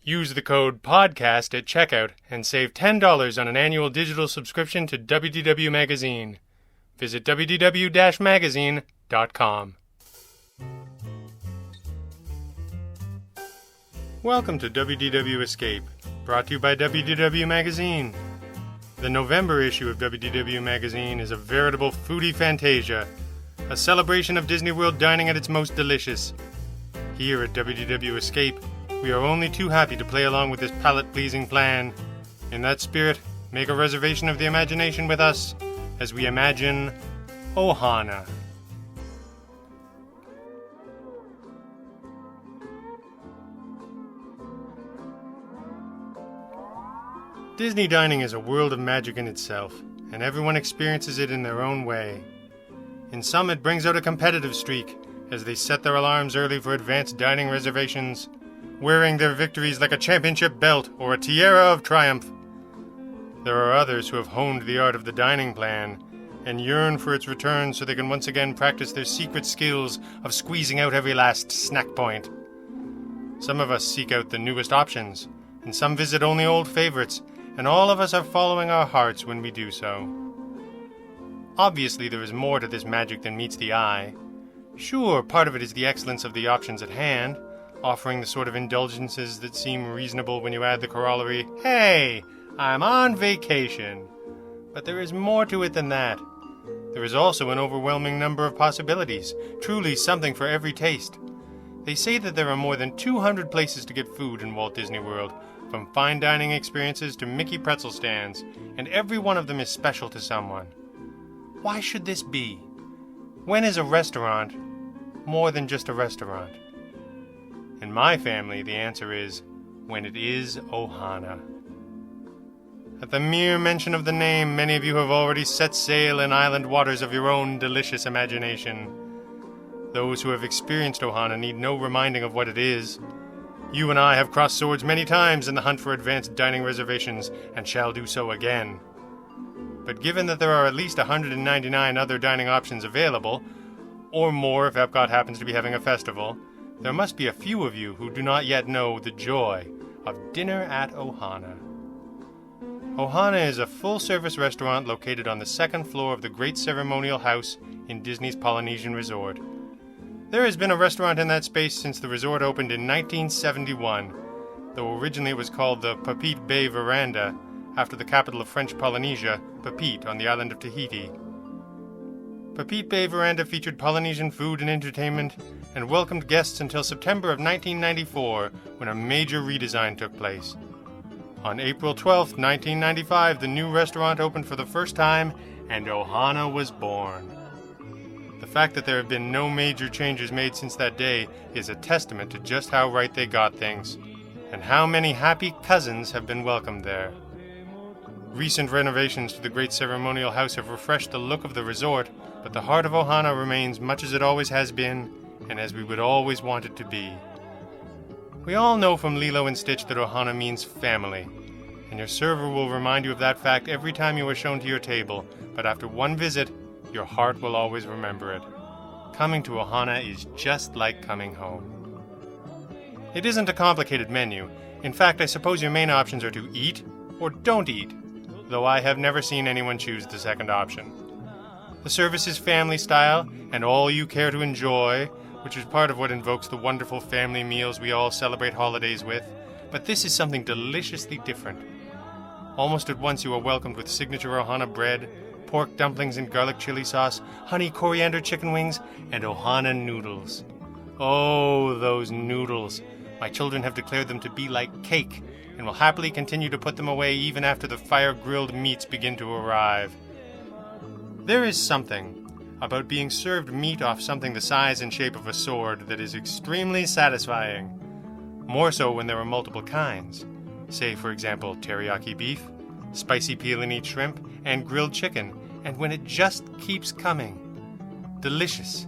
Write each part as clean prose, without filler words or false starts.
Use the code PODCAST at checkout and save $10 on an annual digital subscription to WDW Magazine. Visit wdw-magazine.com. Welcome to WDW Escape, brought to you by WDW Magazine. The November issue of WDW Magazine is a veritable foodie fantasia, a celebration of Disney World dining at its most delicious. Here at WDW Escape, we are only too happy to play along with this palate-pleasing plan. In that spirit, make a reservation of the imagination with us as we imagine Ohana. Disney dining is a world of magic in itself, and everyone experiences it in their own way. In some, it brings out a competitive streak, as they set their alarms early for advanced dining reservations, wearing their victories like a championship belt or a tiara of triumph. There are others who have honed the art of the dining plan and yearn for its return so they can once again practice their secret skills of squeezing out every last snack point. Some of us seek out the newest options, and some visit only old favorites, and all of us are following our hearts when we do so. Obviously, there is more to this magic than meets the eye. Sure, part of it is the excellence of the options at hand, offering the sort of indulgences that seem reasonable when you add the corollary, "Hey, I'm on vacation." But there is more to it than that. There is also an overwhelming number of possibilities, truly something for every taste. They say that there are more than 200 places to get food in Walt Disney World, from fine dining experiences to Mickey pretzel stands, and every one of them is special to someone. Why should this be? When is a restaurant more than just a restaurant? In my family, the answer is, when it is Ohana. At the mere mention of the name, many of you have already set sail in island waters of your own delicious imagination. Those who have experienced Ohana need no reminding of what it is. You and I have crossed swords many times in the hunt for advanced dining reservations, and shall do so again. But given that there are at least 199 other dining options available, or more if Epcot happens to be having a festival, there must be a few of you who do not yet know the joy of dinner at Ohana. Ohana is a full-service restaurant located on the second floor of the Great Ceremonial House in Disney's Polynesian Resort. There has been a restaurant in that space since the resort opened in 1971, though originally it was called the Papeete Bay Veranda, after the capital of French Polynesia, Papeete, on the island of Tahiti. Papeete Bay Veranda featured Polynesian food and entertainment, and welcomed guests until September of 1994, when a major redesign took place. On April 12, 1995, the new restaurant opened for the first time, and Ohana was born. The fact that there have been no major changes made since that day is a testament to just how right they got things, and how many happy cousins have been welcomed there. Recent renovations to the Great Ceremonial House have refreshed the look of the resort, but the heart of Ohana remains much as it always has been, and as we would always want it to be. We all know from Lilo and Stitch that Ohana means family, and your server will remind you of that fact every time you are shown to your table, but after one visit, your heart will always remember it. Coming to Ohana is just like coming home. It isn't a complicated menu. In fact, I suppose your main options are to eat or don't eat, though I have never seen anyone choose the second option. The service is family style, and all you care to enjoy, which is part of what invokes the wonderful family meals we all celebrate holidays with, but this is something deliciously different. Almost at once you are welcomed with signature Ohana bread, pork dumplings and garlic chili sauce, honey coriander chicken wings, and Ohana noodles. Oh, those noodles! My children have declared them to be like cake, and will happily continue to put them away even after the fire-grilled meats begin to arrive. There is something about being served meat off something the size and shape of a sword that is extremely satisfying. More so when there are multiple kinds. Say, for example, teriyaki beef, spicy peel and eat shrimp, and grilled chicken, and when it just keeps coming. Delicious.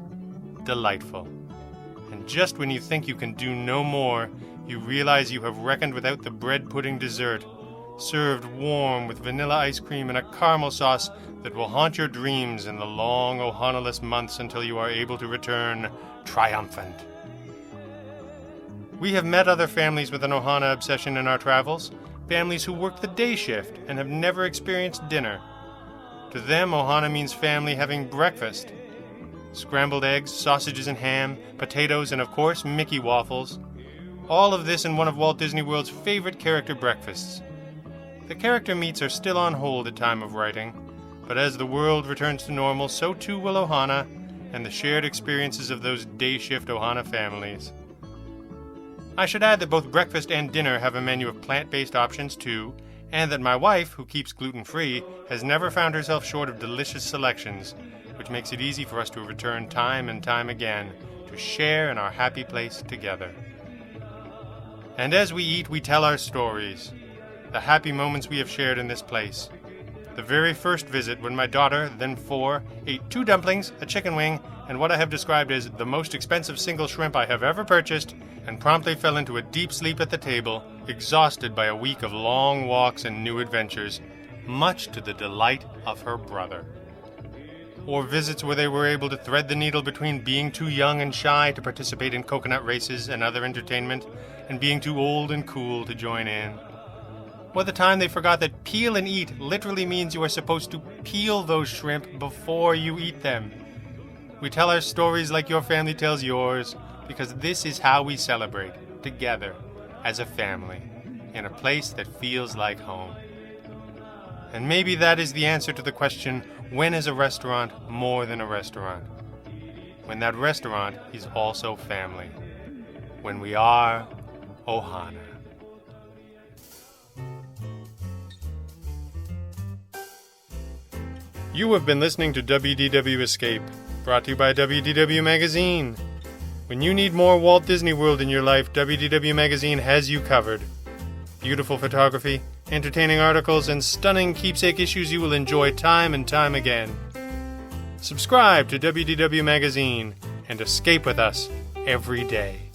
Delightful. And just when you think you can do no more, you realize you have reckoned without the bread pudding dessert, served warm with vanilla ice cream and a caramel sauce that will haunt your dreams in the long Ohana-less months until you are able to return triumphant. We have met other families with an Ohana obsession in our travels, families who work the day shift and have never experienced dinner. To them, Ohana means family having breakfast. Scrambled eggs, sausages and ham, potatoes, and of course, Mickey waffles. All of this in one of Walt Disney World's favorite character breakfasts. The character meets are still on hold at time of writing, but as the world returns to normal, so too will Ohana and the shared experiences of those day shift Ohana families. I should add that both breakfast and dinner have a menu of plant-based options too, and that my wife, who keeps gluten-free, has never found herself short of delicious selections, which makes it easy for us to return time and time again to share in our happy place together. And as we eat, we tell our stories, the happy moments we have shared in this place. The very first visit when my daughter, then 4, ate 2 dumplings, a chicken wing, and what I have described as the most expensive single shrimp I have ever purchased, and promptly fell into a deep sleep at the table, exhausted by a week of long walks and new adventures, much to the delight of her brother. Or visits where they were able to thread the needle between being too young and shy to participate in coconut races and other entertainment, and being too old and cool to join in. Or the time they forgot that peel and eat literally means you are supposed to peel those shrimp before you eat them. We tell our stories like your family tells yours, because this is how we celebrate, together, as a family, in a place that feels like home. And maybe that is the answer to the question, when is a restaurant more than a restaurant? When that restaurant is also family. When we are Ohana. You have been listening to WDW Escape, brought to you by WDW Magazine. When you need more Walt Disney World in your life, WDW Magazine has you covered. Beautiful photography, entertaining articles, and stunning keepsake issues you will enjoy time and time again. Subscribe to WDW Magazine and escape with us every day.